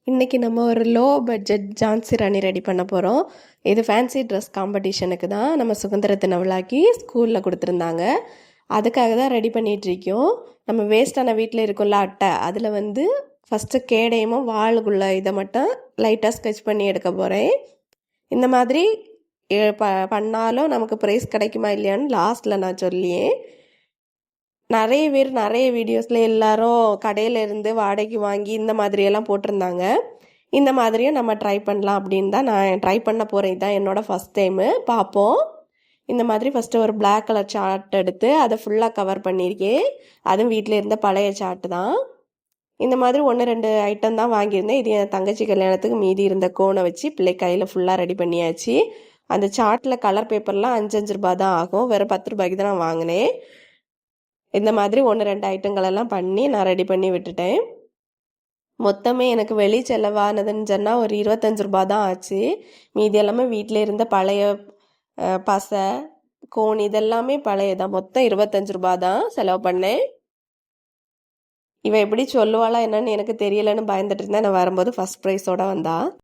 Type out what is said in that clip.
இன்றைக்கி நம்ம ஒரு low budget Jhansi Rani ready பண்ண போகிறோம். இது ஃபேன்சி ட்ரெஸ் காம்படிஷனுக்கு தான் நம்ம சுதந்திர தின விழாக்கி ஸ்கூலில் கொடுத்துருந்தாங்க. அதுக்காக தான் ரெடி பண்ணிகிட்ருக்கோம். நம்ம வேஸ்ட்டான வீட்டில் இருக்கும்ல அட்டை, அதில் ஃபஸ்ட்டு கேடயமும் வாளுக்குள்ள இதை மட்டும் லைட்டாக ஸ்கெட்ச் பண்ணி எடுக்க போகிறேன். இந்த மாதிரி பண்ணாலும் நமக்கு ப்ரைஸ் கிடைக்குமா இல்லையான்னு லாஸ்ட்டில் நான் சொல்லியேன். நிறைய பேர் நிறைய வீடியோஸில் எல்லாரும் கடையில் இருந்து வாடகைக்கு வாங்கி இந்த மாதிரியெல்லாம் போட்டிருந்தாங்க. இந்த மாதிரியும் நம்ம ட்ரை பண்ணலாம் அப்படின்னு தான் நான் ட்ரை பண்ண போகிறேன். இதுதான் என்னோடய ஃபஸ்ட் டைமு. பார்ப்போம். இந்த மாதிரி ஃபஸ்ட்டு ஒரு பிளாக் கலர் சார்ட் எடுத்து அதை ஃபுல்லாக கவர் பண்ணியிருக்கேன். அதுவும் வீட்டில் இருந்த பழைய சார்ட்டு தான். இந்த மாதிரி 1-2 ஐட்டம் தான் வாங்கியிருந்தேன். இது என் தங்கச்சி கல்யாணத்துக்கு மீதி இருந்த கோனை வச்சு பிள்ளை கையில் ஃபுல்லாக ரெடி பண்ணியாச்சு. அந்த சார்ட்டில் கலர் பேப்பர்லாம் 5-5 ரூபா தான் ஆகும். வேறு 10 ரூபாய்க்கு தான் நான் வாங்கினேன். இந்த மாதிரி 1-2 ஐட்டங்களெல்லாம் பண்ணி நான் ரெடி பண்ணி விட்டுட்டேன். மொத்தமே எனக்கு வெளி செலவானதுன்னு சொன்னால் ஒரு 25 ரூபா தான் ஆச்சு. மீதி எல்லாமே வீட்டில் இருந்த பழைய பசை, கோன் இதெல்லாமே பழையதான். மொத்தம் 25 ரூபா தான் செலவு பண்ணேன். இவன் எப்படி சொல்லுவாளா என்னன்னு எனக்கு தெரியலன்னு பயந்துட்டு இருந்தேன். நான் வரும்போது ஃபஸ்ட் ப்ரைஸோடு வந்தா.